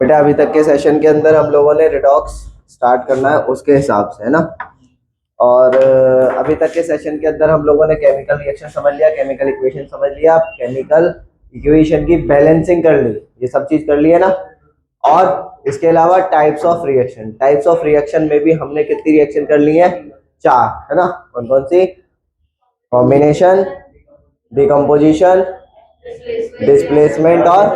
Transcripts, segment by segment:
बेटा अभी तक के सेशन के अंदर हम लोगों ने रिडॉक्स स्टार्ट करना है उसके हिसाब से, है ना। और अभी तक के सेशन के अंदर हम लोगों ने केमिकल रिएक्शन समझ लिया, केमिकल इक्वेशन समझ लिया, केमिकल इक्वेशन की बैलेंसिंग कर ली, ये सब चीज कर ली है ना। और इसके अलावा types of reaction, types of reaction में भी हमने कितनी रिएक्शन कर ली है? 4, है ना। कौन कौन सी? कॉम्बिनेशन, डिकम्पोजिशन, डिस्प्लेसमेंट और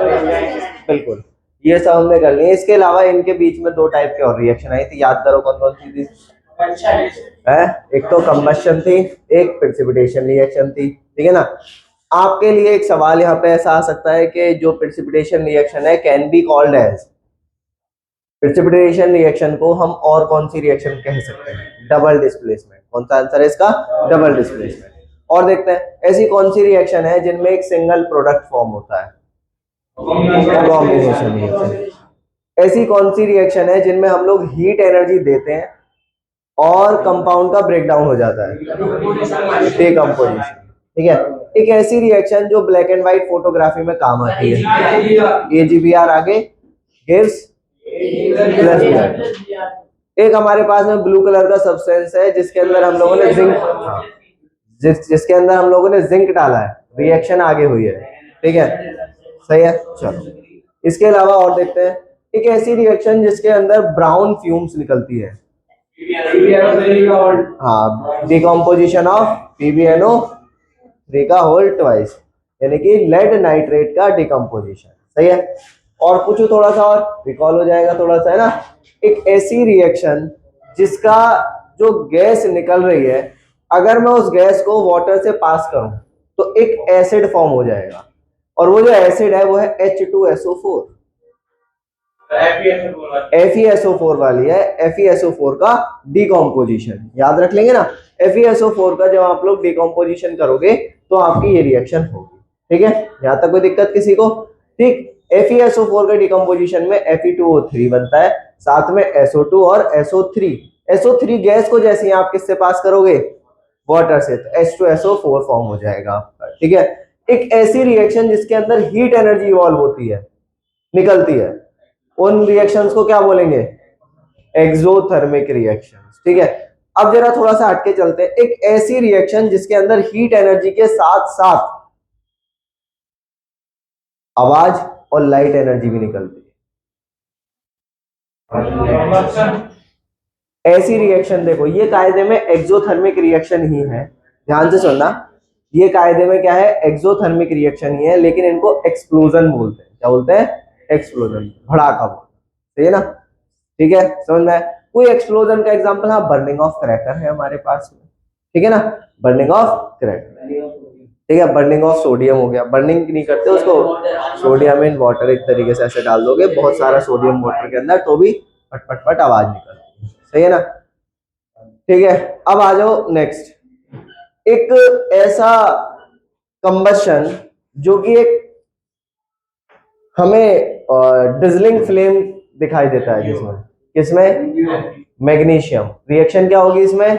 बिल्कुल, ये सब हमने कर लिए। इसके अलावा इनके बीच में 2 टाइप के और रिएक्शन आई थी, याद करो कौन कौन सी थी? है, एक तो कंबशन थी, एक प्रेसिपिटेशन रिएक्शन थी, ठीक है ना। आपके लिए एक सवाल यहाँ पे ऐसा आ सकता है कि जो प्रेसिपिटेशन रिएक्शन है can be called as, precipitation reaction को हम और कौन सी रिएक्शन कह सकते हैं? Double displacement. कौन सा आंसर है इसका? Double displacement. और देखते हैं ऐसी कौन सी रिएक्शन है जिनमें एक सिंगल प्रोडक्ट फॉर्म होता है? Combination reaction. ऐसी कौन सी रिएक्शन है जिनमें हम लोग हीट एनर्जी देते हैं और कंपाउंड का ब्रेकडाउन हो जाता है? डिकम्पोजिशन। ठीक है। एक ऐसी रिएक्शन जो ब्लैक एंड व्हाइट फोटोग्राफी में काम आती है, AgBr आगे गिव्स प्लस ब्लड। एक हमारे पास में ब्लू कलर का सब्सटेंस है जिसके अंदर हम लोगों ने जिसके अंदर हम लोगों ने जिंक डाला है, रिएक्शन आगे हुई है, ठीक है, सही है। चलो इसके अलावा और देखते हैं एक ऐसी रिएक्शन जिसके अंदर ब्राउन फ्यूम्स निकलती है। हाँ, डिकम्पोजिशन ऑफ PbNO3 का होल ट्वाइस, यानी कि लेड नाइट्रेट का डिकम्पोजिशन, सही है। और पूछो थोड़ा सा और रिकॉल हो जाएगा थोड़ा सा, है ना। एक ऐसी रिएक्शन जिसका जो गैस निकल रही है, अगर मैं उस गैस को वाटर से पास करूं तो एक एसिड फॉर्म हो जाएगा, और वो जो एसिड है वो है H2SO4। FeSO4 वाली है, FeSO4 का डिकम्पोजिशन याद रख लेंगे ना। FeSO4 का जब आप लोग डिकम्पोजिशन करोगे तो आपकी ये रिएक्शन होगी, ठीक है। यहां तक कोई दिक्कत किसी को? ठीक। FeSO4 के डिकम्पोजिशन में Fe2O3 बनता है, साथ में SO2 और SO3। SO3 गैस को जैसे ही आप किससे पास करोगे? वाटर से, तो H2SO4 फॉर्म हो जाएगा आपका, ठीक है। एक ऐसी रिएक्शन जिसके अंदर हीट एनर्जी इवॉल्व होती है, निकलती है, उन रिएक्शंस को क्या बोलेंगे? एक्सोथर्मिक रिएक्शंस, ठीक है। अब जरा थोड़ा सा हटके चलते हैं, एक ऐसी रिएक्शन जिसके अंदर हीट एनर्जी के साथ साथ आवाज और लाइट एनर्जी भी निकलती है। ऐसी रिएक्शन देखो, ये कायदे में एक्सोथर्मिक रिएक्शन ही है, ध्यान से सुनना। ये कायदे में क्या है? एक्सोथर्मिक रिएक्शन ही है, लेकिन इनको एक्सप्लोजन बोलते हैं। क्या बोलते हैं? एक्सप्लोजन, भड़ाका बोलते हैं, सही है ना। ठीक है, समझ में आया? कोई एक्सप्लोजन का एग्जांपल, हाँ, बर्निंग ऑफ क्रैकर है हमारे पास में, ठीक है ना। बर्निंग ऑफ क्रैकर, ठीक है। बर्निंग ऑफ सोडियम हो गया, बर्निंग नहीं करते उसको, सोडियम इन वाटर एक तरीके से ऐसे डाल दोगे बहुत सारा सोडियम वाटर के अंदर, तो भी पट पट पट आवाज निकलती है, सही है ना। ठीक है, अब आ जाओ नेक्स्ट। एक ऐसा कंबशन जो कि एक हमें डिजलिंग फ्लेम दिखाई देता है, जिसमें किसमें? मैग्नीशियम। रिएक्शन क्या होगी इसमें?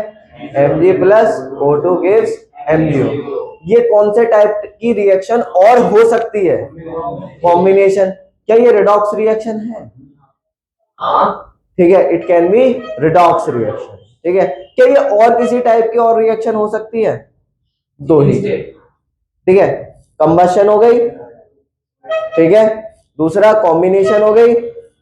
Mg+O2 gives MgO। ये कौन से टाइप की रिएक्शन और हो सकती है? कॉम्बिनेशन। क्या ये रिडॉक्स रिएक्शन है? ठीक है, it can be redox reaction, ठीक है। क्या ये और किसी टाइप की और रिएक्शन हो सकती है? 2 ही, ठीक है। कंबशन हो गई, ठीक है, दूसरा कॉम्बिनेशन हो गई,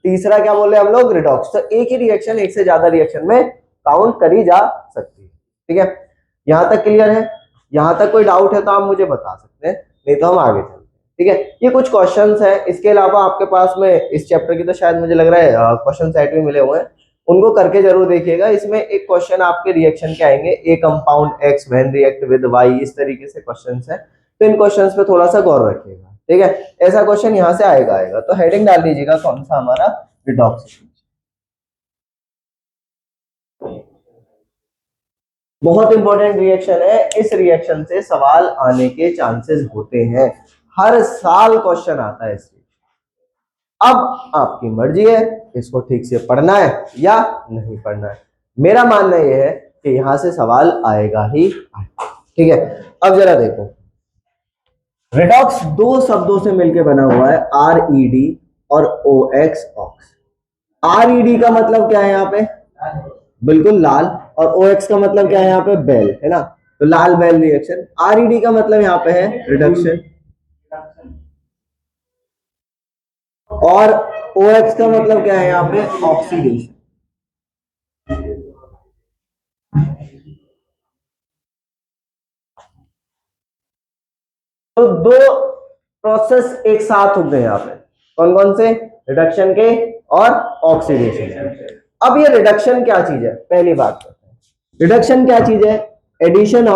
तीसरा क्या बोले हम लोग? रिडॉक्स। तो एक ही रिएक्शन एक से ज्यादा रिएक्शन में काउंट करी जा सकती है, ठीक है। यहां तक क्लियर है? यहां तक कोई डाउट है तो आप मुझे बता सकते हैं, नहीं तो हम आगे चलते हैं, ठीक है। ये कुछ क्वेश्चंस हैं, इसके अलावा आपके पास में इस चैप्टर की तो शायद मुझे लग रहा है क्वेश्चन सेट भी मिले हुए हैं, उनको करके जरूर देखिएगा। इसमें एक क्वेश्चन आपके रिएक्शन के आएंगे, a compound x when react with y, इस तरीके से क्वेश्चंस हैं, तो इन क्वेश्चंस पे थोड़ा सा गौर रखिएगा, ठीक है। ऐसा क्वेश्चन यहां से आएगा तो हेडिंग डाल दीजिएगा कौन सा हमारा? रिडॉक्स। बहुत इंपॉर्टेंट रिएक्शन है, इस रिएक्शन से सवाल आने के चांसेस होते हैं, हर साल क्वेश्चन आता है इससे। अब आपकी मर्जी है इसको ठीक से पढ़ना है या नहीं पढ़ना है। मेरा मानना यह है कि यहां से सवाल आएगा ही, ठीक है। अब जरा देखो, रिडॉक्स 2 शब्दों से मिलकर बना हुआ है, RED और OX ऑक्स। RED का मतलब क्या है यहाँ पे? बिल्कुल लाल। और OX का मतलब क्या है यहाँ पे? बेल, है ना? तो लाल बेल रिएक्शन। RED का मतलब यहाँ पे है रिडक्शन, और OX का मतलब क्या है यहाँ पे? ऑक्सीडेशन। तो दो प्रोसेस एक साथ हो गए यहाँ पे, कौन कौन से? रिडक्शन के और ऑक्सीडेशन के। अब ये रिडक्शन क्या चीज है, पहली बात करते हैं। रिडक्शन क्या चीज है? Addition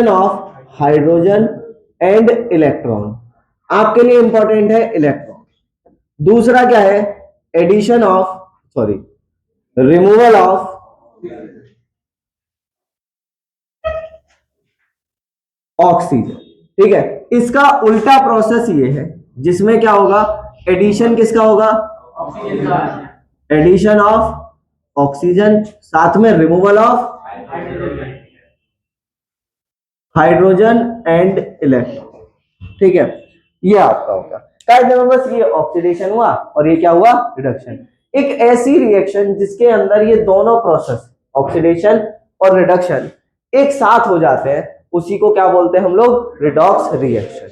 of hydrogen and electron. आपके लिए इंपॉर्टेंट है इलेक्ट्रॉन। दूसरा क्या है? Addition of, sorry, removal of oxygen. ठीक है, इसका उल्टा प्रोसेस ये है जिसमें क्या होगा? एडिशन किसका होगा? एडिशन ऑफ ऑक्सीजन, साथ में removal of hydrogen and electron. ठीक है, ये आपका होगा। कायदे में बस ये ऑक्सीडेशन हुआ और ये क्या हुआ? रिडक्शन। एक ऐसी रिएक्शन जिसके अंदर ये दोनों प्रोसेस, ऑक्सीडेशन और रिडक्शन, एक साथ हो जाते हैं, उसी को क्या बोलते हैं हम लोग? Redox reaction.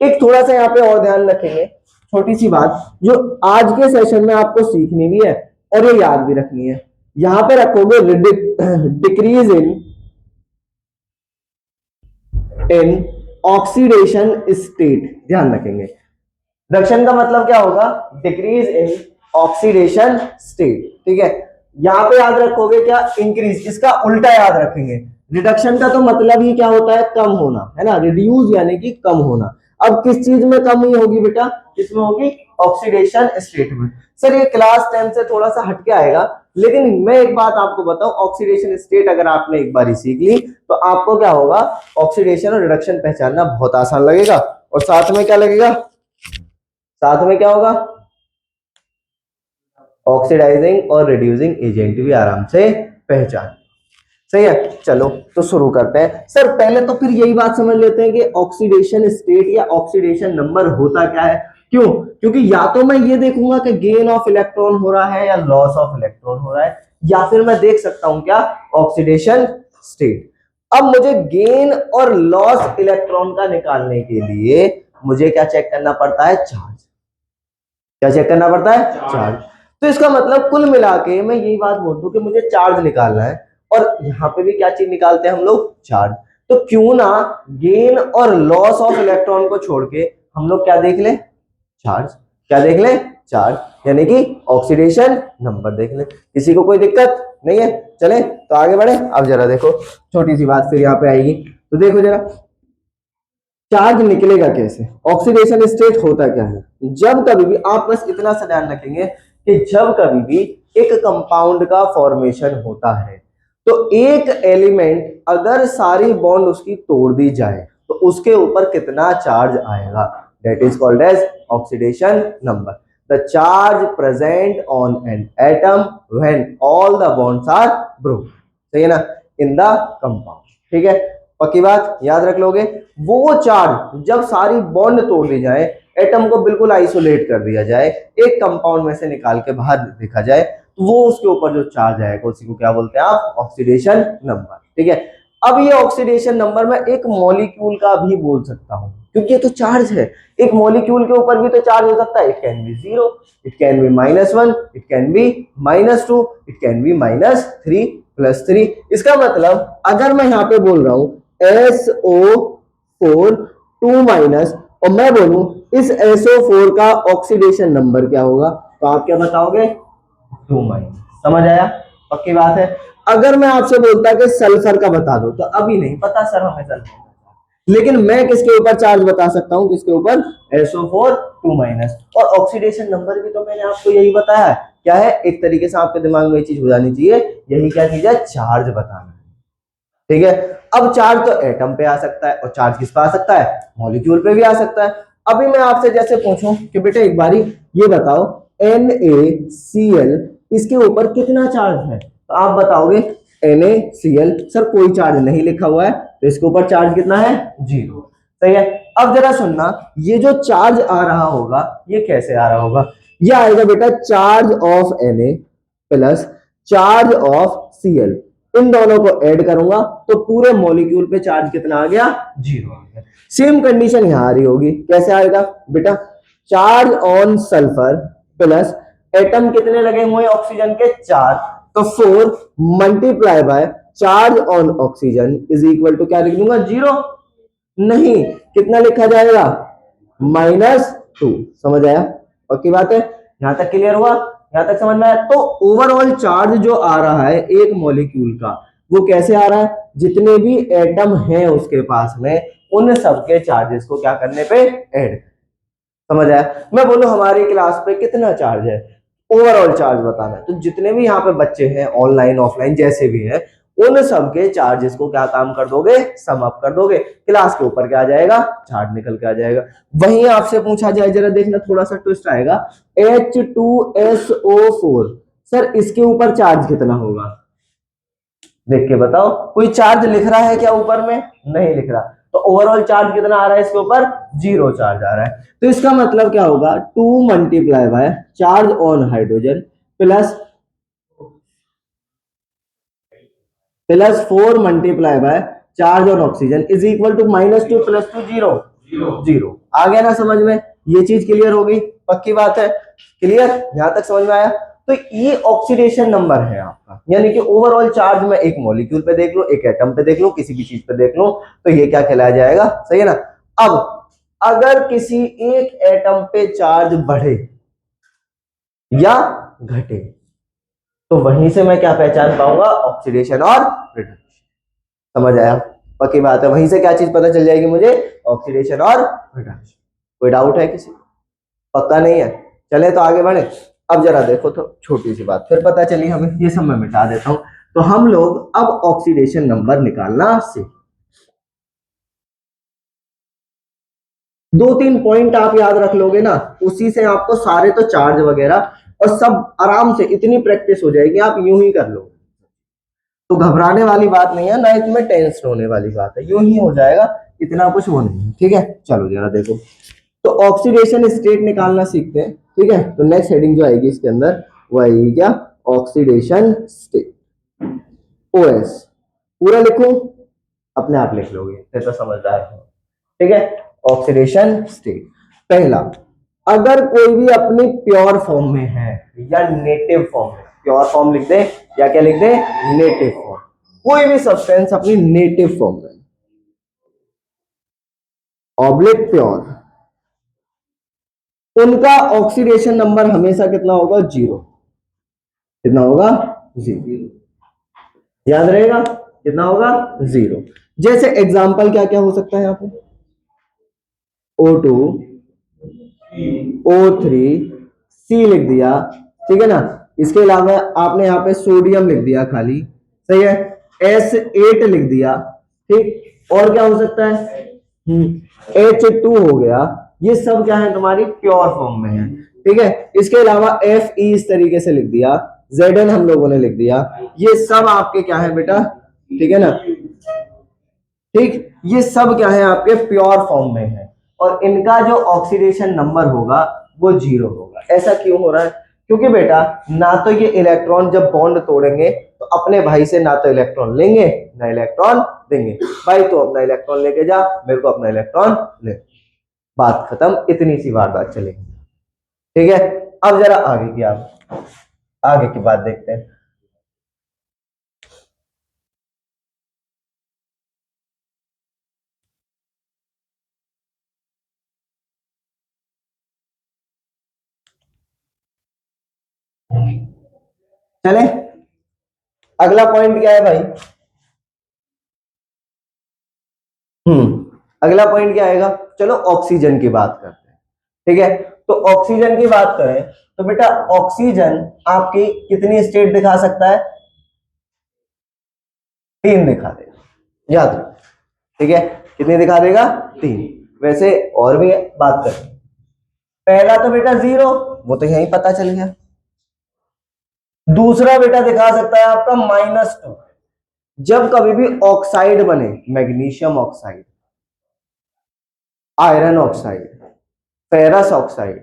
एक थोड़ा सा यहाँ पे और ध्यान रखेंगे, छोटी सी बात जो आज के सेशन में आपको सीखनी भी है और ये याद भी रखनी है। यहां पे रखोगे डिक्रीज इन ऑक्सीडेशन स्टेट, ध्यान रखेंगे। रिडक्शन का मतलब क्या होगा? Decrease in oxidation state. ठीक है, यहां पे याद रखोगे क्या? इंक्रीज, इसका उल्टा याद रखेंगे। रिडक्शन का तो मतलब ही क्या होता है? कम होना, है ना? रिड्यूस यानी कि कम होना। अब किस चीज में कमी होगी बेटा? इसमें होगी ऑक्सीडेशन स्टेट में। सर ये क्लास 10 से थोड़ा सा हटके आएगा, लेकिन मैं एक बात आपको बताऊं, ऑक्सीडेशन स्टेट अगर आपने एक बार सीख ली तो आपको क्या होगा? ऑक्सीडेशन और रिडक्शन पहचानना बहुत आसान लगेगा। और साथ में क्या लगेगा? साथ में क्या होगा? ऑक्सीडाइजिंग और रिड्यूसिंग एजेंट भी आराम से पहचान। सही है, चलो तो शुरू करते हैं। सर पहले तो फिर यही बात समझ लेते हैं कि ऑक्सीडेशन स्टेट या ऑक्सीडेशन नंबर होता क्या है। क्यों? क्योंकि या तो मैं ये देखूंगा कि गेन ऑफ इलेक्ट्रॉन हो रहा है या लॉस ऑफ इलेक्ट्रॉन हो रहा है, या फिर मैं देख सकता हूं क्या? Oxidation state. अब मुझे गेन और लॉस इलेक्ट्रॉन का निकालने के लिए मुझे क्या चेक करना पड़ता है? चार्ज। क्या चेक करना पड़ता है? चार्ज। तो इसका मतलब कुल मिला के मैं यही बात बोल दूं कि मुझे चार्ज निकालना है, और यहाँ पे भी क्या चीज निकालते हैं हम लोग? चार्ज। तो क्यों ना गेन और लॉस ऑफ इलेक्ट्रॉन को छोड़ के हम लोग क्या देख ले? चार्ज। क्या देख ले? चार्ज, यानी कि ऑक्सीडेशन नंबर देख ले। किसी को कोई दिक्कत नहीं है? चले तो आगे बढ़े। अब जरा देखो, छोटी सी बात फिर यहाँ पे आएगी, तो देखो जरा, चार्ज निकलेगा कैसे? ऑक्सीडेशन स्टेट होता क्या है? जब कभी भी, आप बस इतना सा ध्यान रखेंगे कि जब कभी भी एक कंपाउंड का फॉर्मेशन होता है तो एक एलिमेंट अगर सारी बॉन्ड उसकी तोड़ दी जाए तो उसके ऊपर कितना चार्ज आएगा? That is called as oxidation number. The charge present on an atom when all the bonds are broken. सही है ना? In the compound. ठीक है, पक्की बात, याद रख लोगे। वो चार्ज जब सारी बॉन्ड तोड़ दी जाए, एटम को बिल्कुल आइसोलेट कर दिया जाए, एक कंपाउंड में से निकाल के बाहर देखा जाए, तो वो उसके ऊपर जो चार्ज आएगा उसी को क्या बोलते हैं आप? Oxidation number. ठीक है, अब ये ऑक्सीडेशन नंबर मैं एक मॉलिक्यूल का भी बोल सकता हूं, क्योंकि ये तो चार्ज है। एक मॉलिक्यूल के ऊपर भी तो चार्ज हो सकता है। It can be 0, it can be -1, it can be -2, it can be -3 +3। इसका मतलब अगर मैं यहाँ पे बोल रहा हूं SO4 2- और मैं बोलूं इस SO4 का ऑक्सीडेशन नंबर क्या होगा, तो आप क्या बताओगे? 2-। समझ आया? पक्की बात है। अगर मैं आपसे बोलता कि सल्फर का बता दो, तो अभी नहीं पता सर हमें सल्फर, लेकिन मैं किसके ऊपर चार्ज बता सकता हूं? किसके ऊपर? SO4 2-। और ऑक्सीडेशन नंबर भी तो मैंने आपको यही बताया है। क्या है? एक तरीके से आपके दिमाग में ये चीज हो जानी चाहिए, यही क्या चीज है? चार्ज बताना। ठीक है, अब चार्ज तो एटम पे आ सकता है, और चार्ज किस पे आ सकता है? मॉलिक्यूल पे भी आ सकता है। अभी मैं आपसे जैसे पूछूं कि बेटा एक बारी ये बताओ NaCl, इसके ऊपर कितना चार्ज है? तो आप बताओगे NaCl, सर कोई चार्ज नहीं लिखा हुआ है, तो इसके ऊपर चार्ज कितना है? 0। सही है। अब जरा सुनना, ये जो चार्ज आ रहा होगा ये कैसे आ रहा होगा, ये आएगा बेटा charge of Na plus charge of Cl, इन दोनों को ऐड करूंगा तो पूरे मॉलिक्यूल पे चार्ज कितना आ गया, 0 आ गया। सेम कंडीशन यहां आ रही होगी, कैसे आएगा बेटा, charge on sulphur plus atom कितने लगे हुए ऑक्सीजन के, 4, तो 4 multiply by charge on oxygen is equal to क्या लिख दूंगा, 0। नहीं, कितना लिखा जाएगा, -2। समझ आया, पक्की बात है, यहां तक क्लियर हुआ, यहां तक समझ में आया। तो ओवरऑल चार्ज जो आ रहा है एक मॉलिक्यूल का वो कैसे आ रहा है, जितने भी एटम हैं उसके पास में उन सबके चार्जेस को क्या करने पे, ऐड। समझ आया, मैं बोलूं हमारी क्लास पे कितना चार्ज है, ओवरऑल चार्ज बताना है, तो जितने भी यहाँ पे बच्चे हैं ऑनलाइन ऑफलाइन जैसे भी हैं उन सबके चार्जेस को क्या काम कर दोगे, सम अप कर दोगे, क्लास के ऊपर क्या आ जाएगा, चार्ज निकल के आ जाएगा। वहीं आपसे पूछा जाए, जरा देखना थोड़ा सा ट्विस्ट आएगा, H2SO4, सर इसके ऊपर चार्ज कितना होगा, देख के बताओ, कोई चार्ज लिख रहा है क्या ऊपर में, नहीं लिख रहा, तो ओवरऑल चार्ज कितना आ रहा है इसके ऊपर, 0 चार्ज आ रहा है। तो इसका मतलब क्या होगा, 2 multiply by charge on hydrogen plus 4 multiply by charge on oxygen is equal to -2 + 2 0 0। आ गया ना समझ में, ये चीज क्लियर हो गई, पक्की बात है, क्लियर, यहां तक समझ में आया। तो ये ऑक्सीडेशन नंबर है आपका, यानी कि ओवरऑल चार्ज में एक मॉलिक्यूल पे देख लो, एक एटम पे देख लो, किसी भी चीज पे देख लो, तो ये क्या कहलाया जाएगा, सही है ना। अब अगर किसी एक एटम पे चार्ज बढ़े या घटे तो वहीं से मैं क्या पहचान पाऊंगा, ऑक्सीडेशन और रिडक्शन। समझ आया, पक्की बात है, वहीं से क्या चीज पता चल जाएगी मुझे, ऑक्सीडेशन और रिडक्शन। कोई डाउट है किसी, पक्का नहीं है, चले तो आगे बढ़े। अब जरा देखो तो छोटी सी बात फिर पता चली हमें, ये सब मैं मिटा देता हूं। तो हम लोग अब ऑक्सीडेशन नंबर निकालना सीख, 2-3 पॉइंट आप याद रख लोगे ना, उसी से आपको सारे तो चार्ज वगैरह और सब आराम से इतनी प्रैक्टिस हो जाएगी, आप यूं ही कर लो। तो घबराने वाली बात नहीं है, ना इसमें टेंशन होने वाली बात है, यूं ही हो जाएगा, इतना कुछ वो नहीं है, ठीक है। चलो जरा देखो, तो ऑक्सीडेशन स्टेट निकालना सीखते हैं, ठीक है। तो नेक्स्ट हेडिंग जो आएगी इसके अंदर वो आएगी क्या, ऑक्सीडेशन स्टेट, OS। पूरा लिखूं, अपने आप लिख लोगे, फिर तो समझदार हो, ठीक है। ऑक्सीडेशन स्टेट, पहला, अगर कोई भी अपनी प्योर फॉर्म में है या नेटिव फॉर्म में, प्योर फॉर्म लिख दे या क्या लिख दे, नेटिव फॉर्म, कोई भी सब्सटेंस अपनी नेटिव फॉर्म में ऑब्लिक प्योर, उनका ऑक्सीडेशन नंबर हमेशा कितना होगा, 0। कितना होगा, 0, याद रहेगा, कितना होगा, 0। जैसे एग्जांपल क्या क्या हो सकता है यहाँ पे, O2 O3 C लिख दिया, ठीक है ना। इसके अलावा आपने यहाँ पे सोडियम लिख दिया खाली, सही है, S8 लिख दिया, ठीक। और क्या हो सकता है, H2 हो गया, ये सब क्या है तुम्हारी प्योर फॉर्म में है, ठीक है। इसके अलावा Fe इस तरीके से लिख दिया, Zn हम लोगों ने लिख दिया, ये सब आपके क्या है बेटा, ठीक है ना, ठीक, ये सब क्या है आपके प्योर फॉर्म में है, और इनका जो ऑक्सीडेशन नंबर होगा वो 0 होगा। ऐसा क्यों हो रहा है, क्योंकि बेटा ना तो ये इलेक्ट्रॉन जब बॉन्ड तोड़ेंगे तो अपने भाई से ना तो इलेक्ट्रॉन लेंगे ना इलेक्ट्रॉन देंगे, भाई तो अपना इलेक्ट्रॉन लेके जा, मेरे को अपना इलेक्ट्रॉन ले, बात खत्म, इतनी सी बात चलेगी, ठीक है। अब जरा आगे की, आप आगे की बात देखते हैं। चले, अगला पॉइंट क्या है भाई, अगला पॉइंट क्या आएगा, चलो ऑक्सीजन की बात करते हैं, ठीक है। तो ऑक्सीजन की बात करें तो बेटा ऑक्सीजन आपकी कितनी स्टेट दिखा सकता है, 3 दिखा देगा, याद रखो, ठीक है, कितनी दिखा देगा, 3। वैसे और भी बात करें, पहला तो बेटा 0, वो तो यही पता चल गया। दूसरा बेटा दिखा सकता है आपका -2, जब कभी भी ऑक्साइड बने, magnesium oxide, iron oxide, ferrous oxide,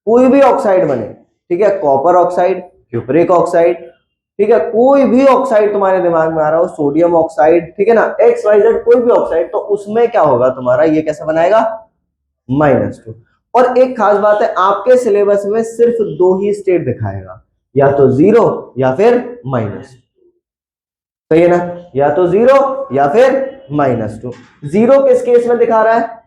कोई भी ऑक्साइड बने, ठीक है, कॉपर ऑक्साइड, क्यूपरिक ऑक्साइड, ठीक है, कोई भी ऑक्साइड तुम्हारे दिमाग में आ रहा हो, सोडियम ऑक्साइड, ठीक है ना, एक्स वाई जेड कोई भी ऑक्साइड, तो उसमें क्या होगा तुम्हारा, ये कैसे बनाएगा, -2। और एक खास बात है, आपके सिलेबस में सिर्फ दो ही स्टेट दिखाएगा, या तो 0 या फिर माइनस, सही है ना, या तो 0 या फिर -2। 0 किस केस में दिखा रहा है,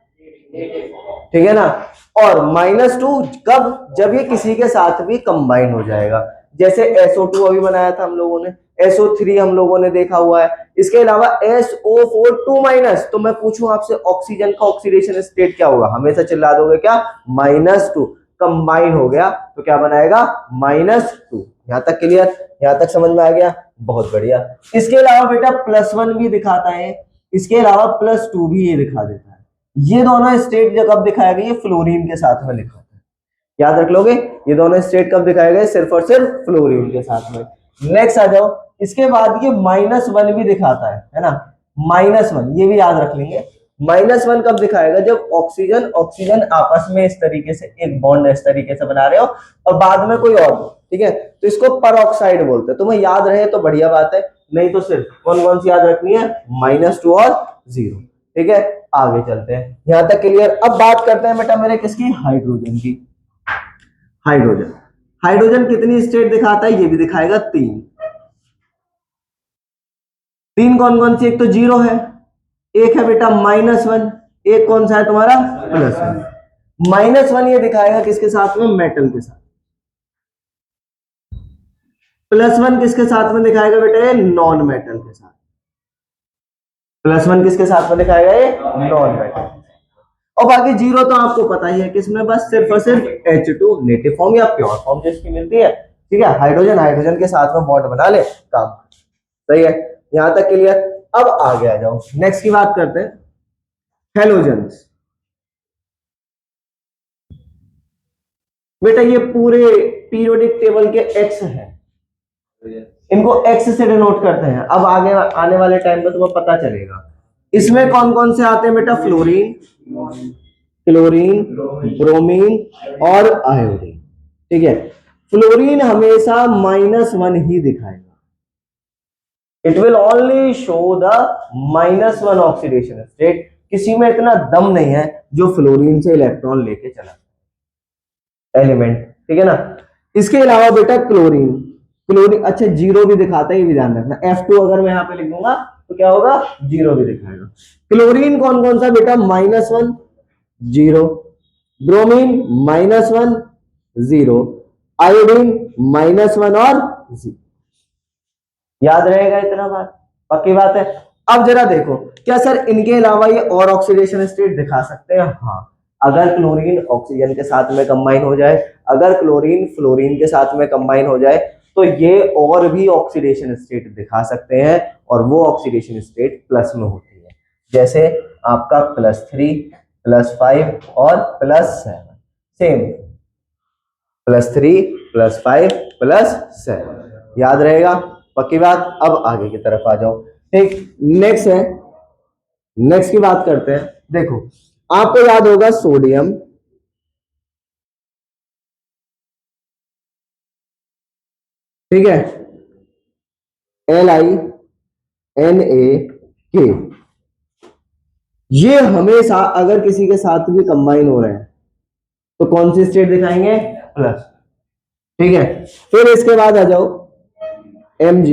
ठीक है ना, और -2 कब, जब ये किसी के साथ भी कंबाइन हो जाएगा, जैसे SO2 अभी बनाया था हम लोगों ने, SO3 हम लोगों ने देखा हुआ है, इसके अलावा SO4 2-, तो मैं पूछूं आपसे ऑक्सीजन का ऑक्सीडेशन स्टेट क्या होगा, हमेशा चिल्ला दोगे क्या, -2, कंबाइन हो गया तो क्या बनाएगा, -2। यहां तक क्लियर, यहां तक समझ में आ गया, बहुत बढ़िया। इसके अलावा बेटा +1 भी दिखाता है, इसके अलावा +2 भी ये दिखा देता है। ये दोनों स्टेट जब कब दिखाया गया, फ्लोरीन के साथ में लिखा है, याद रख लोगे, ये दोनों स्टेट कब दिखाए गए, सिर्फ और सिर्फ फ्लोरीन के साथ में। नेक्स्ट आ जाओ, इसके बाद ये -1 भी दिखाता है ना, -1 ये भी याद रख लेंगे। -1 कब दिखाएगा, जब ऑक्सीजन ऑक्सीजन आपस में इस तरीके से एक बॉन्ड इस तरीके से बना रहे हो और बाद में कोई और, ठीक है, तो इसको परऑक्साइड बोलते हैं। तुम्हें याद रहे तो बढ़िया बात है, नहीं तो सिर्फ कौन कौन सी याद रखनी है, -2 और 0, ठीक है। आगे चलते हैं, यहां तक क्लियर। अब बात करते हैं बेटा मेरे किसकी, हाइड्रोजन की। हाइड्रोजन, हाइड्रोजन कितनी स्टेट दिखाता है, ये भी दिखाएगा 3। कौन कौन सी, एक तो 0 है, एक है बेटा -1, एक कौन सा है तुम्हारा, +1। -1 ये दिखाएगा किसके साथ में, मेटल के साथ। +1 किसके साथ में दिखाएगा बेटा, नॉन मेटल के साथ। +1 किसके साथ में दिखाएगा, ये नॉन मेटल। और बाकी 0 तो आपको पता ही है किसमें, बस सिर्फ और सिर्फ H2 नेटिव फॉर्म या प्योर फॉर्म जिसकी मिलती है, ठीक है। हाइड्रोजन हाइड्रोजन के साथ में बॉन्ड बना ले, काम सही है, यहां तक क्लियर। अब आगे आ जाओ, नेक्स्ट की बात करते हैं, हेलोजन्स। बेटा ये पूरे पीरियोडिक टेबल के एक्स हैं, इनको एक्स से डिनोट करते हैं। अब आगे आने वाले टाइम में तुम्हें पता चलेगा इसमें कौन कौन से आते हैं बेटा, फ्लोरीन, क्लोरीन, ब्रोमीन और आयोडीन, ठीक है। फ्लोरीन हमेशा -1 ही दिखाएगा, it will only show the -1 oxidation state. किसी में इतना दम नहीं है जो फ्लोरीन से इलेक्ट्रॉन लेके चला एलिमेंट, ठीक है ना। इसके अलावा बेटा क्लोरीन, क्लोरीन अच्छा 0 भी दिखाता है, ये भी ध्यान रखना। F2 अगर मैं यहां पे लिख दूंगा तो क्या होगा, 0 भी दिखाएगा। क्लोरीन कौन कौन सा बेटा, -1 0, ब्रोमीन -1 0, आयोडीन -1 और 0। याद रहेगा इतना बात, पक्की बात है। अब जरा देखो, क्या सर इनके अलावा ये और ऑक्सीडेशन स्टेट दिखा सकते हैं, हाँ। अगर क्लोरीन ऑक्सीजन के साथ में कंबाइन हो जाए, अगर क्लोरीन फ्लोरीन के साथ में कंबाइन हो जाए, तो ये और भी ऑक्सीडेशन स्टेट दिखा सकते हैं, और वो ऑक्सीडेशन स्टेट प्लस में होती है, जैसे आपका +3, +5 और +7, सेम +3, +5, +7, याद रहेगा, पक्की बात। अब आगे की तरफ आ जाओ, ठीक। नेक्स्ट है, नेक्स्ट की बात करते हैं। देखो आपको याद होगा सोडियम, ठीक है, LiNA, ये हमेशा अगर किसी के साथ भी कंबाइन हो रहे हैं तो कौन सी स्टेट दिखाएंगे, प्लस, ठीक है। फिर इसके बाद आ जाओ Mg,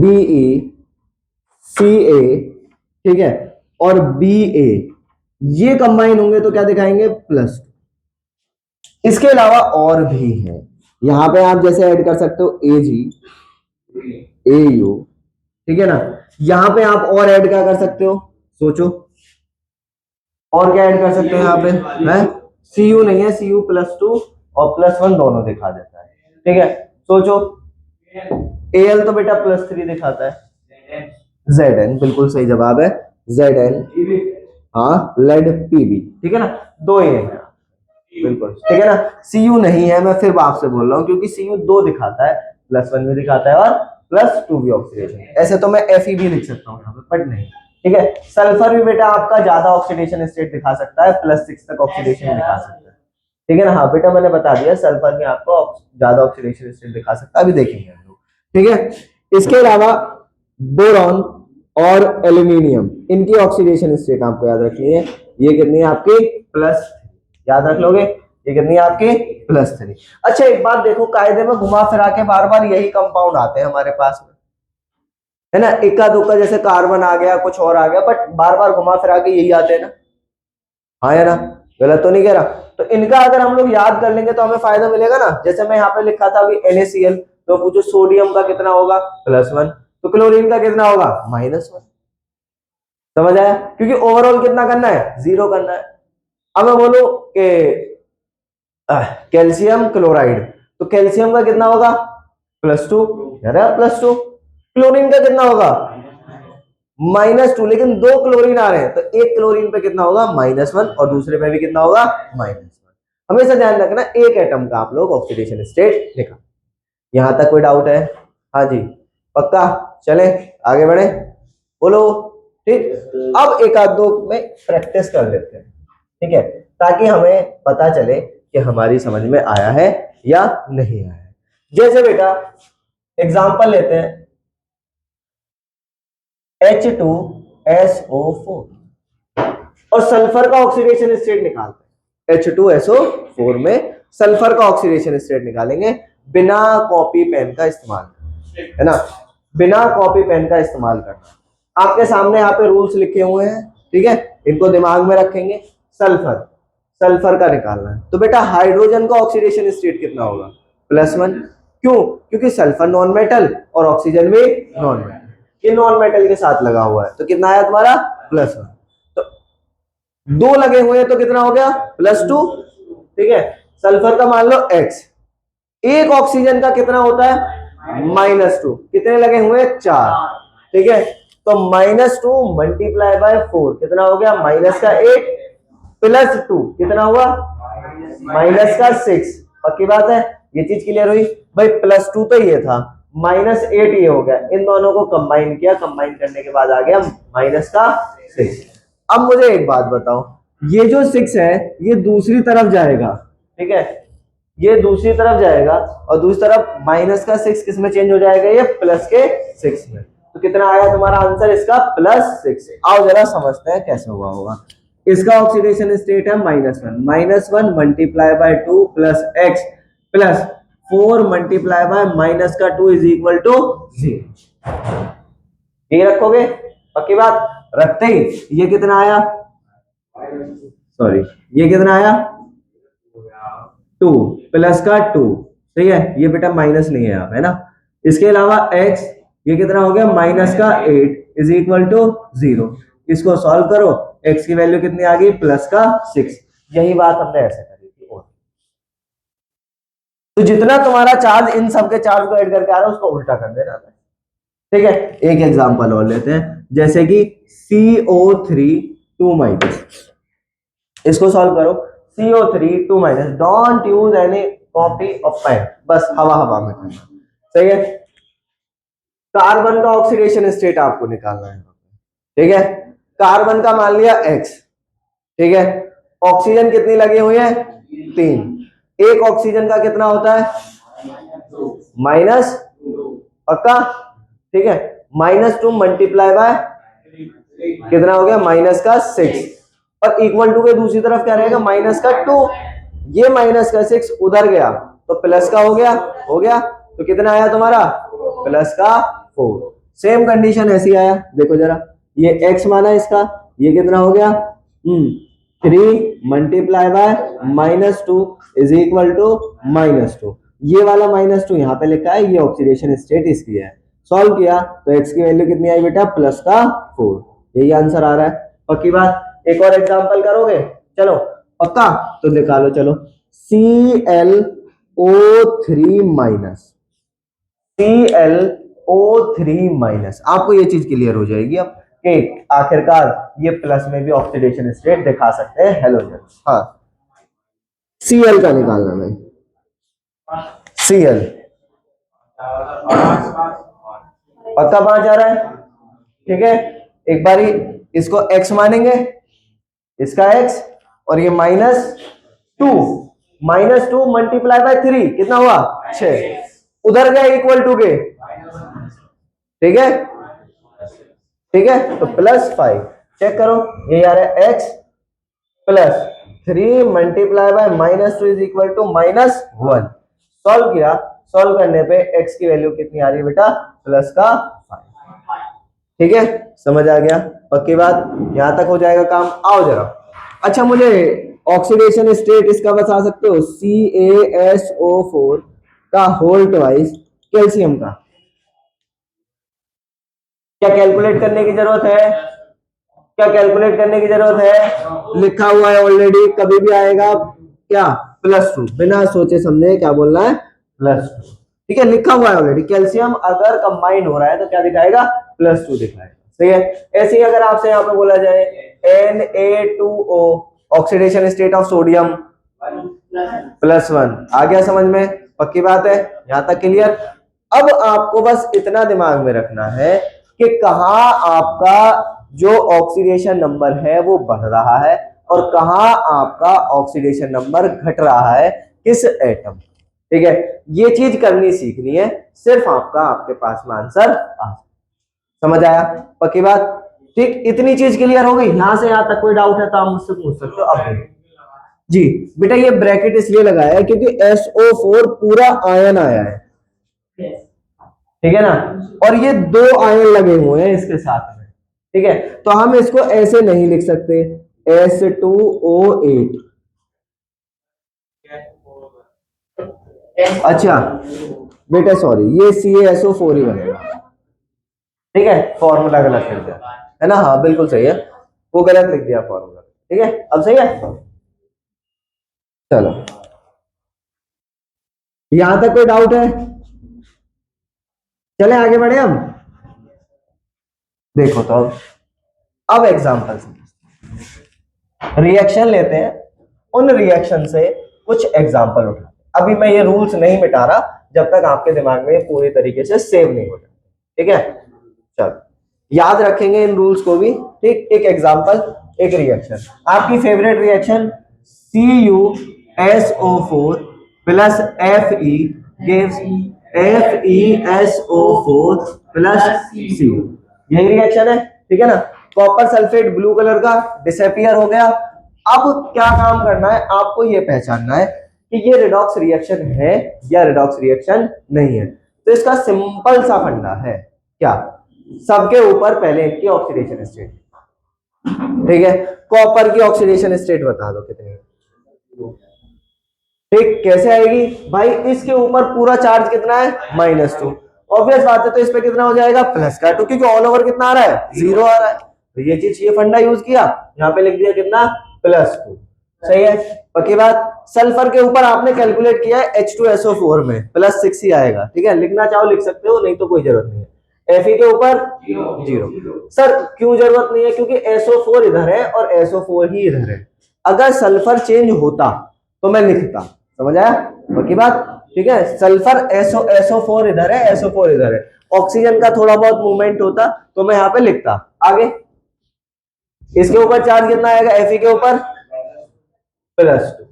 Be, Ca, ठीक है, और Ba, ये कंबाइन होंगे तो क्या दिखाएंगे, प्लस। इसके अलावा और भी है, यहां पे आप जैसे ऐड कर सकते हो Ag, Au, ठीक है ना। यहां पे आप और ऐड क्या कर सकते हो, सोचो, और क्या ऐड कर सकते हो यहाँ पे, है Cu नहीं है, Cu +2 और +1 दोनों दिखा देता है, ठीक है। सोचो, Al तो बेटा +3 दिखाता है, Zn बिल्कुल सही जवाब है, Zn, हाँ, लेड Pb, ठीक है ना, 2 ये है बिल्कुल, ठीक है ना। Cu नहीं है, मैं फिर आपसे बोल रहा हूँ, क्योंकि Cu 2 दिखाता है, +1 भी दिखाता है और +2 भी ऑक्सीडेशन। ऐसे तो मैं Fe भी लिख सकता हूँ यहाँ पे, बट नहीं, ठीक है। सल्फर भी बेटा आपका ज्यादा ऑक्सीडेशन स्टेट दिखा सकता है, +6 तक ऑक्सीडेशन दिखा सकता है, ठीक है ना। हाँ बेटा मैंने बता दिया सल्फर में आपको ज्यादा ऑक्सीडेशन स्टेट दिखा सकता है, अभी देखेंगे हम लोग, ठीक है। इसके अलावा बोरॉन और एल्यूमिनियम, इनकी ऑक्सीडेशन स्टेट आपको याद रखनी है। ये कितनी है आपकी +3, याद रख लोगे, ये कितनी है आपकी +3। अच्छा एक बात देखो, कायदे में घुमा फिरा के बार बार यही कंपाउंड आते हैं हमारे पास में, है ना। इक्का दुक्का जैसे कार्बन आ गया, कुछ और आ गया, बट बार बार घुमा फिरा के यही आते हैं ना, हाँ है ना, गलत तो नहीं कह रहा। तो इनका अगर हम लोग याद कर लेंगे तो हमें फायदा मिलेगा ना। जैसे मैं यहाँ पे लिखा था अभी NaCl, तो पूछो सोडियम का कितना होगा +1, तो क्लोरीन का कितना होगा -1, समझ आया, क्योंकि ओवरऑल कितना करना है 0 करना है। अब मैं बोलूं कि कैल्शियम क्लोराइड, तो कैल्शियम का कितना होगा +2, +2। क्लोरीन का कितना होगा -2, लेकिन 2 क्लोरीन आ रहे हैं, तो एक क्लोरीन पे कितना होगा -1 और दूसरे पे भी कितना होगा -1। हमेशा ध्यान रखना एक एटम का आप लोग ऑक्सीडेशन स्टेट लिखा। यहां तक कोई डाउट है? हाँ जी पक्का, चले आगे बढ़े, बोलो ठीक। अब एक आध दो में प्रैक्टिस कर लेते हैं, ठीक है, ताकि हमें पता चले कि हमारी समझ में आया है या नहीं आया है। जैसे बेटा एग्जांपल लेते हैं H2SO4 और सल्फर का ऑक्सीडेशन स्टेट निकालते हैं। H2SO4 में सल्फर का ऑक्सीडेशन स्टेट निकालेंगे बिना कॉपी पेन का इस्तेमाल, है ना, बिना कॉपी पेन का इस्तेमाल करना। आपके सामने यहाँ पे रूल्स लिखे हुए हैं, ठीक है, इनको दिमाग में रखेंगे। सल्फर, सल्फर का निकालना है, तो बेटा हाइड्रोजन का ऑक्सीडेशन स्टेट कितना होगा +1, क्यों, क्योंकि सल्फर नॉन मेटल और ऑक्सीजन भी नॉन मेटल, ये नॉन मेटल के साथ लगा हुआ है, तो कितना आया तुम्हारा +1। तो 2 लगे हुए हैं तो कितना हो गया +2, ठीक है। सल्फर का मान लो X, एक ऑक्सीजन का कितना होता है -2, कितने लगे हुए 4, ठीक है। तो -2 मल्टीप्लाई बाय 4 कितना हो गया -8 +2 कितना हुआ -6। पक्की बात है, ये चीज क्लियर हुई भाई। +2 तो ये था, -8 ये हो गया, इन दोनों को कंबाइन किया, कंबाइन करने के बाद आ गया -6। अब मुझे एक बात बताओ, ये जो 6 है ये दूसरी तरफ जाएगा, ठीक है, ये दूसरी तरफ जाएगा और दूसरी तरफ -6 किस में चेंज हो जाएगा, ये +6 में। तो कितना आया तुम्हारा आंसर इसका +6। आओ जरा समझते हैं कैसे हुआ होगा। इसका ऑक्सीडेशन स्टेट है -1 multiply by 2 +x plus 4 multiply by -2 is equal to 0। ये रखोगे, पक्की बात, रखते ही ये कितना आया, सॉरी ये कितना आया 2 +2, ठीक है, ये बेटा माइनस नहीं है यहाँ पे, है ना। इसके अलावा x, ये कितना हो गया -8 इज इक्वल टू 0। इसको सॉल्व करो, x की वैल्यू कितनी आ गई +6। यही बात हमने ऐसे करी थी। और तो जितना तुम्हारा चार्ज इन सब के चार्ज को ऐड करके आ रहा है उसको उल्टा कर देना, ठीक है। एक एग्जांपल और लेते हैं, जैसे कि CO3 2-, इसको सॉल्व करो। CO3 2-, don't use any copy of pen, बस हवा हवा में करना, सही है। कार्बन का ऑक्सीडेशन स्टेट आपको निकालना है, ठीक है। कार्बन का मान लिया X, ठीक है, ऑक्सीजन कितनी लगी हुई है 3, एक ऑक्सीजन का कितना होता है -, पक्का, ठीक है, -2 मल्टीप्लाई बाय कितना हो गया -6 और इक्वल टू के दूसरी तरफ क्या रहेगा -2, ये -6 उधर गया तो प्लस का हो गया, तो कितना आया तुम्हारा +4। सेम कंडीशन ऐसी आया, देखो जरा, ये x माना इसका, ये कितना हो गया 3 multiply by -2 is equal to -2। ये वाला -2 यहाँ पे लिखा है, ये ऑक्सीडेशन स्टेट इसकी है। सॉल्व किया तो x की वैल्यू कितनी आई बेटा +4, यही आंसर आ रहा है, पक्की बात। एक और एग्जांपल करोगे, चलो पक्का, तो निकालो चलो। ClO3 आपको ये चीज क्लियर हो जाएगी अब कि आखिरकार ये प्लस में भी ऑक्सीडेशन स्टेट दिखा सकते हैं हेलोजन। हाँ Cl का निकालना है, Cl पक्का 5 आ रहा है, ठीक है। एक बारी इसको x मानेंगे, इसका x, और ये -2, -2 मल्टीप्लाई बाय 3 कितना हुआ 6, उधर गया इक्वल टू के, ठीक है, ठीक है, तो +5 चेक करो, ये आ रहा है x +3 multiply by -2 is equal to -1। Solve किया, सॉल्व करने पे x की वैल्यू कितनी आ रही है बेटा, +5। ठीक है, समझ आ गया, पक्की बात, यहां तक हो जाएगा काम। आओ जरा, अच्छा मुझे ऑक्सीडेशन स्टेट इसका बता सकते हो, CaSO4 का होल ट्वाइस कैल्शियम का, क्या कैलकुलेट करने की जरूरत है, क्या कैलकुलेट करने की जरूरत है, लिखा हुआ है ऑलरेडी, कभी भी आएगा क्या +2, बिना सोचे समझे क्या बोलना है +2, ठीक है, लिखा हुआ है ऑलरेडी। कैल्शियम अगर कंबाइन हो रहा है तो क्या दिखाएगा, +2 दिखाएगा, सही है। ऐसे ही अगर आपसे यहाँ पे बोला जाए Na2O oxidation state of sodium +1, आ गया समझ में, पक्की बात है, यहां तक क्लियर। अब आपको बस इतना दिमाग में रखना है कि कहाँ आपका जो ऑक्सीडेशन नंबर है वो बढ़ रहा है और कहाँ आपका ऑक्सीडेशन नंबर घट रहा है, किस एटम, ठीक है, ये चीज करनी सीखनी है, सिर्फ आपके पास में आंसर आ, समझ आया, पक्की बात, ठीक, इतनी चीज क्लियर हो गई, यहां से यहां तक कोई डाउट है तो आप मुझसे पूछ सकते हो। अब जी बेटा ये ब्रैकेट इसलिए लगाया है क्योंकि SO4 पूरा आयन आया है, ठीक है ना, और ये 2 आयन लगे हुए हैं इसके साथ में, ठीक है, तो हम इसको ऐसे नहीं लिख सकते S2O8, अच्छा बेटा सॉरी, ये CaSO4 ही बनेगा, ठीक है, फॉर्मूला गलत लिख दिया है ना, हाँ बिल्कुल सही है, वो गलत लिख दिया फॉर्मूला, ठीक है, अब सही है, चलो यहां तक कोई डाउट है, चले आगे बढ़े हम, देखो तो अब एग्जांपल रिएक्शन लेते हैं, उन रिएक्शन से कुछ एग्जांपल उठाते हैं। अभी मैं ये रूल्स नहीं मिटा रहा जब तक आपके दिमाग में पूरी तरीके से सेव नहीं हो जाता, ठीक है, चलो याद रखेंगे इन रूल्स को भी, ठीक, एक एग्जांपल, एक रिएक्शन, आपकी favourite reaction CuSO4 plus Fe gives FeSO4 plus Cu, यही रिएक्शन है, ठीक है ना, कॉपर सल्फेट ब्लू कलर का डिसअपियर हो गया। अब क्या काम करना है, आपको ये पहचानना है कि ये रिडॉक्स रिएक्शन है या रिडॉक्स रिएक्शन नहीं है। तो इसका सिंपल सा फंडा है क्या, सबके ऊपर पहले इनकी ऑक्सीडेशन स्टेट, ठीक है, कॉपर की ऑक्सीडेशन स्टेट बता दो कितनी, ठीक, कैसे आएगी भाई, इसके ऊपर पूरा चार्ज कितना है -2, ऑब्वियस बात है, तो इस पे कितना हो जाएगा +2, क्योंकि ऑल ओवर कितना आ रहा है 0 आ रहा है, तो ये चीज, ये फंडा यूज किया, यहाँ पे लिख दिया कितना +2, सही है, पक्की बात। सल्फर के ऊपर आपने कैलकुलेट किया है H2SO4 में +6 ही आएगा, ठीक है, लिखना चाहो लिख सकते हो, नहीं तो कोई जरूरत नहीं है। Fe के ऊपर 0, सर क्यों जरूरत नहीं है, क्योंकि SO4 इधर है और SO4 ही इधर है, अगर सल्फर चेंज होता तो मैं लिखता, समझ आया, बाकी बात, ठीक है, सल्फर SO4 इधर है, SO4 इधर है, ऑक्सीजन का थोड़ा बहुत मूवमेंट होता तो मैं यहाँ पे लिखता, आगे इसके ऊपर चार्ज कितना आएगा, Fe के ऊपर +2,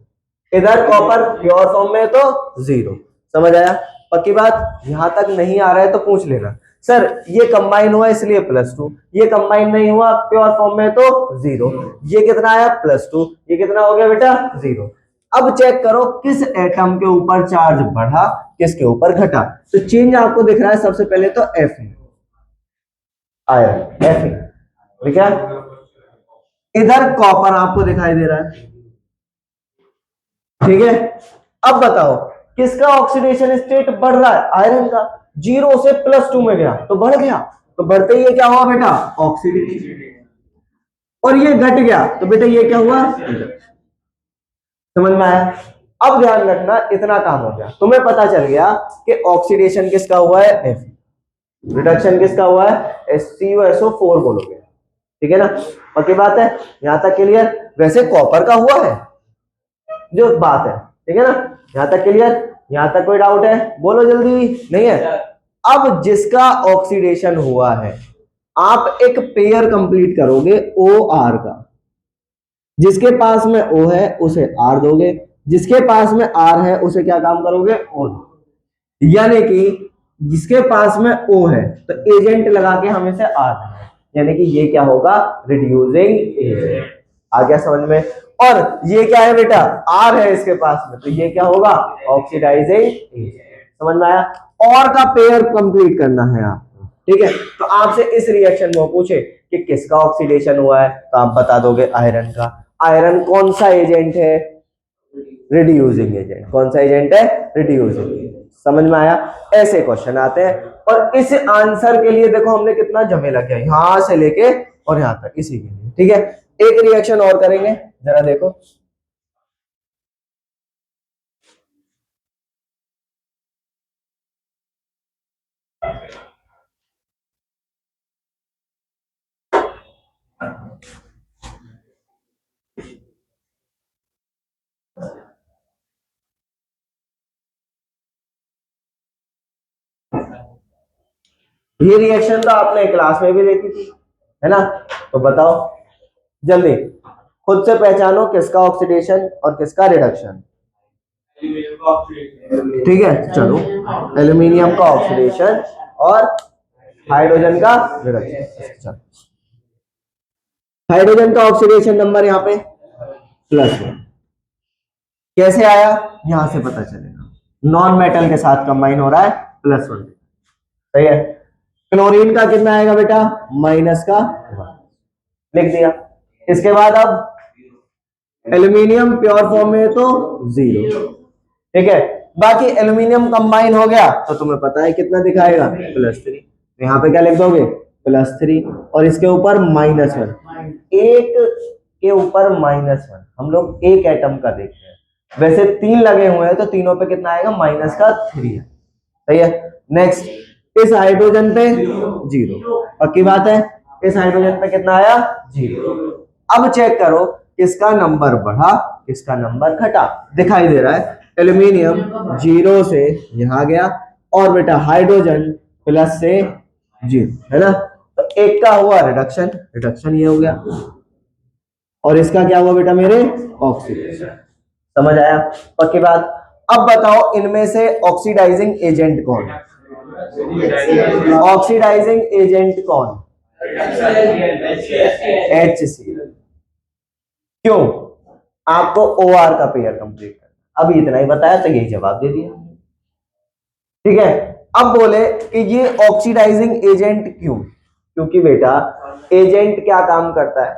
इधर कॉपर प्योर फॉर्म में तो 0, समझ आया, पक्की बात, यहां तक नहीं आ रहा है तो पूछ लेना, सर ये कंबाइन हुआ इसलिए +2, ये कंबाइन नहीं हुआ प्योर फॉर्म में तो 0, ये कितना आया +2, ये कितना हो गया बेटा 0। अब चेक करो किस एटम के ऊपर चार्ज बढ़ा, किसके ऊपर घटा, तो चेंज आपको दिख रहा है सबसे पहले तो Fe आयरन, Fe, ठीक है, इधर कॉपर आपको दिखाई दे रहा है, ठीक है, अब बताओ किसका ऑक्सीडेशन स्टेट बढ़ रहा है, आयरन का, 0 से +2 में गया तो बढ़ गया, तो बढ़ते ही ये क्या हुआ बेटा ऑक्सीडेशन, और ये घट गया तो बेटा ये क्या हुआ, समझ में आया। अब ध्यान रखना, इतना काम हो गया, तुम्हें पता चल गया कि ऑक्सीडेशन किसका हुआ है Fe, रिडक्शन किसका हुआ है CuSO4 बोलोगे, ठीक है ना, पक्की बात है, यहां तक क्लियर। वैसे कॉपर का हुआ है जो बात है, ठीक है ना, यहां तक क्लियर, यहां तक कोई डाउट है, बोलो जल्दी, नहीं है। अब जिसका ऑक्सीडेशन हुआ है आप एक पेयर कंप्लीट करोगे ओ आर का, जिसके पास में ओ है उसे आर दोगे, जिसके पास में आर है उसे क्या काम करोगे, ओ। यानी कि जिसके पास में ओ है तो एजेंट लगा के हम इसे आर देंगे, यानी कि ये क्या होगा, रिड्यूसिंग एजेंट। आ गया समझ में। और ये क्या है बेटा, आर है इसके पास में, तो ये क्या होगा, ऑक्सीडाइजिंग एजेंट। समझ में आया। और का पेयर कंप्लीट करना है आपको, ठीक है। तो आपसे इस रिएक्शन में वो पूछे कि किसका ऑक्सीडेशन हुआ है, तो आप बता दोगे आयरन का। आयरन कौन सा एजेंट है, रिड्यूसिंग एजेंट। कौन सा एजेंट है, रिड्यूसिंग एजेंट। समझ में आया। ऐसे क्वेश्चन आते हैं। और इस आंसर के लिए देखो हमने कितना झमेला किया, यहां से लेके और यहां तक, इसी के लिए, ठीक है। एक रिएक्शन और करेंगे, जरा देखो। ये रिएक्शन तो आपने क्लास में भी देखी थी, है ना। तो बताओ जल्दी, खुद से पहचानो किसका ऑक्सीडेशन और किसका रिडक्शन। ठीक है, चलो। एल्यूमिनियम का ऑक्सीडेशन और हाइड्रोजन का रिडक्शन। हाइड्रोजन का ऑक्सीडेशन नंबर यहाँ पे +1। कैसे आया, यहां से पता चलेगा। नॉन मेटल के साथ कंबाइन हो रहा है, +1। सही है। क्लोरीन का कितना आएगा बेटा, -1, लिख दिया। इसके बाद अब एल्यूमिनियम प्योर फॉर्म में है तो 0, ठीक है। बाकी एल्यूमिनियम कंबाइन हो गया तो तुम्हें पता है कितना दिखाएगा, +3। तो यहाँ पे क्या लिख दोगे, +3, और इसके ऊपर -1। एक के ऊपर -1, हम लोग एक एटम का देख रहे हैं। वैसे 3 लगे हुए हैं तो तीनों पे कितना आएगा, -3 है। सही है। नेक्स्ट, इस हाइड्रोजन पे 0, पक्की बात है। इस हाइड्रोजन पे कितना आया, 0। अब चेक करो किसका नंबर बढ़ा किसका नंबर घटा, दिखाई दे रहा है। एल्यूमिनियम 0 से यहां गया, और बेटा हाइड्रोजन प्लस से 0, है ना। तो एक का हुआ रिडक्शन, रिडक्शन ये हो गया, और इसका क्या हुआ बेटा मेरे, ऑक्सीडेशन। समझ आया, पक्की बात। अब बताओ इनमें से ऑक्सीडाइजिंग एजेंट कौन है, ऑक्सीडाइजिंग एजेंट कौन, HCl। क्यों, आपको OR का पेयर कंप्लीट करना, अभी इतना ही बताया तो यही जवाब दे दिया, ठीक है। अब बोले कि ये ऑक्सीडाइजिंग एजेंट क्यों, क्योंकि बेटा एजेंट क्या काम करता है,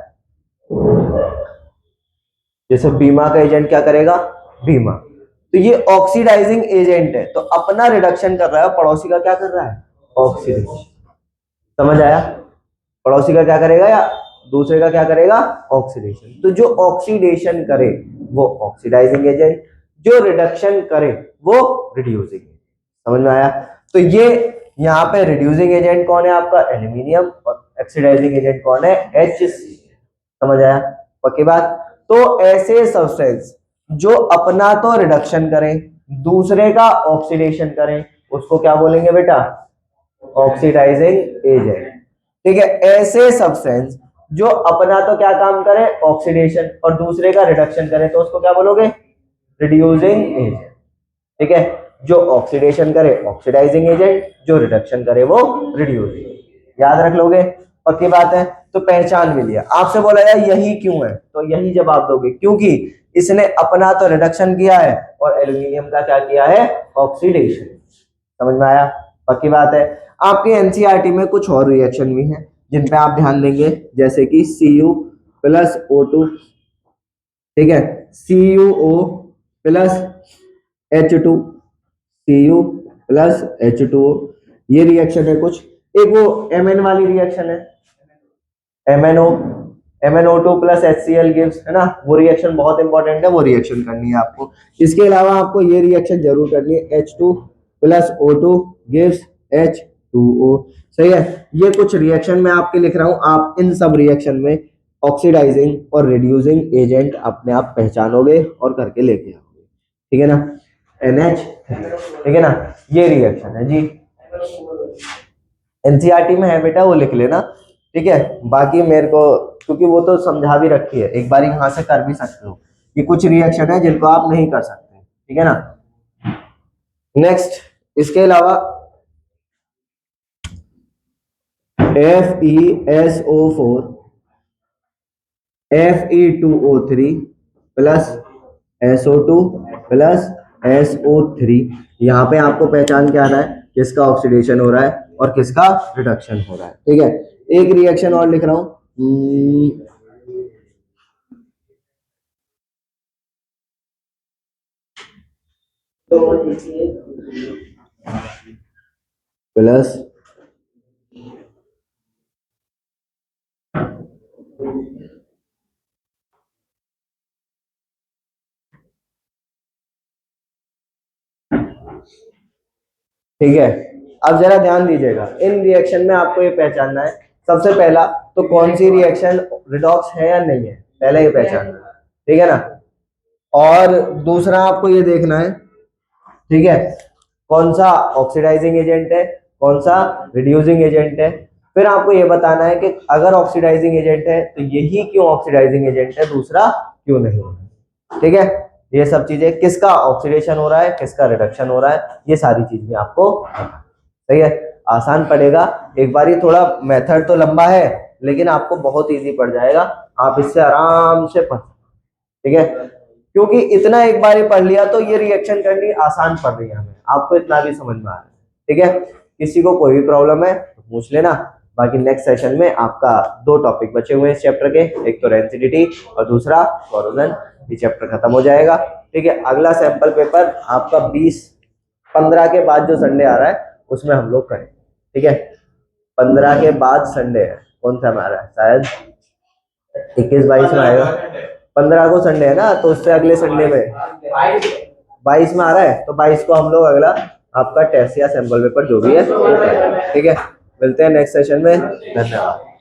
जैसे बीमा का एजेंट क्या करेगा, बीमा। तो ये ऑक्सीडाइजिंग एजेंट है, तो अपना रिडक्शन कर रहा है, पड़ोसी का क्या कर रहा है, ऑक्सीडेशन। समझ आया। पड़ोसी का क्या करेगा या दूसरे का क्या करेगा, ऑक्सीडेशन। तो जो ऑक्सीडेशन करे वो ऑक्सीडाइजिंग एजेंट, जो रिडक्शन करे वो रिड्यूसिंग। समझ में आया। तो ये यहाँ पे रिड्यूसिंग एजेंट कौन है आपका, एल्यूमिनियम, और ऑक्सीडाइजिंग एजेंट कौन है, HCl। समझ आया, पक्की बात। तो ऐसे सब्सटेंस जो अपना तो रिडक्शन करें दूसरे का ऑक्सीडेशन करें उसको क्या बोलेंगे बेटा, ऑक्सीडाइजिंग एजेंट। ठीक है। ऐसे सब्सटेंस जो अपना तो क्या काम करे, ऑक्सीडेशन, और दूसरे का रिडक्शन करे तो उसको क्या बोलोगे, रिड्यूसिंग एजेंट। ठीक है। जो ऑक्सीडेशन करे ऑक्सीडाइजिंग एजेंट, जो रिडक्शन करे वो रिड्यूसिंग। याद रख लोगे, पक्की बात है। तो पहचान भी लिया। आपसे बोला जाए यही क्यों है, तो यही जवाब दोगे, क्योंकि इसने अपना तो रिडक्शन किया है और एल्यूमिनियम का क्या किया है, ऑक्सीडेशन। समझ में आया, पक्की बात है। आपके एनसीईआरटी में कुछ और रिएक्शन भी हैं जिन पे आप ध्यान देंगे, जैसे कि Cu+O2, ठीक है, CuO+H2, Cu+H2O, ये रिएक्शन है कुछ। एक वो Mn वाली रिएक्शन है, MnO, MnO2+HCl गिव्स, है ना। वो रिएक्शन बहुत इंपॉर्टेंट है, वो रिएक्शन करनी है आपको। इसके अलावा आपको ये रिएक्शन जरूर करनी है, H2+O2 गिव्स H2O। सही है। ये कुछ रिएक्शन मैं आपके लिख रहा हूं, आप इन सब रिएक्शन में ऑक्सीडाइजिंग और रिड्यूसिंग एजेंट अपने आप पहचानोगे और करके लेके आओगे, ठीक है ना। NH, ठीक है ना, ये रिएक्शन है जी। एनसीईआरटी में है बेटा, वो लिख लेना। ठीक है, बाकी मेरे को क्योंकि वो तो समझा भी रखी है, एक बार यहाँ से कर भी सकते हो। ये कुछ रिएक्शन है जिनको आप नहीं कर सकते, ठीक है ना। नेक्स्ट, इसके अलावा FeSO4 Fe2O3 plus SO2 plus SO3, यहाँ पे आपको पहचान के आना है किसका ऑक्सीडेशन हो रहा है और किसका रिडक्शन हो रहा है, ठीक है। एक रिएक्शन और लिख रहा हूं, प्लस ठीक है। अब जरा ध्यान दीजिएगा, इन रिएक्शन में आपको ये पहचानना है, सबसे पहला तो कौन सी रिएक्शन रिडॉक्स है या नहीं है, पहले ये पहचानना है, ठीक है ना। और दूसरा आपको ये देखना है, ठीक है, कौन सा ऑक्सीडाइजिंग एजेंट है, कौन सा रिड्यूसिंग एजेंट है। फिर आपको ये बताना है कि अगर ऑक्सीडाइजिंग एजेंट है तो यही क्यों ऑक्सीडाइजिंग एजेंट है, दूसरा क्यों नहीं, ठीक है। ये सब चीजें, किसका ऑक्सीडेशन हो रहा है, किसका रिडक्शन हो रहा है, ये सारी चीजें आपको, सही है। आसान पड़ेगा, एक बार ही, थोड़ा मेथड तो लंबा है लेकिन आपको बहुत इजी पड़ जाएगा, आप इससे आराम से पढ़, ठीक है। क्योंकि इतना एक बार ही पढ़ लिया तो ये रिएक्शन करनी आसान पड़ रही है हमें, आपको इतना भी समझ में आ रहा है, ठीक है। किसी को कोई भी प्रॉब्लम है तो पूछ लेना। बाकी नेक्स्ट सेशन में आपका 2 टॉपिक बचे हुए हैं इस चैप्टर के, एक तो रेंसिडिटी और दूसरा कोरोजन, ये चैप्टर खत्म हो जाएगा, ठीक है। अगला सैंपल पेपर आपका 15 के बाद जो संडे आ रहा है उसमें हम लोग करें, ठीक है। 15 के बाद संडे है, कौन सा आ रहा है, शायद 21-22 में आएगा, 15 को संडे है ना, तो उससे अगले संडे में 22 में आ रहा है, तो 22 को हम लोग अगला आपका टेस्ट या सैंपल पेपर जो भी है वो करेंगे, ठीक है। मिलते हैं नेक्स्ट सेशन में, धन्यवाद।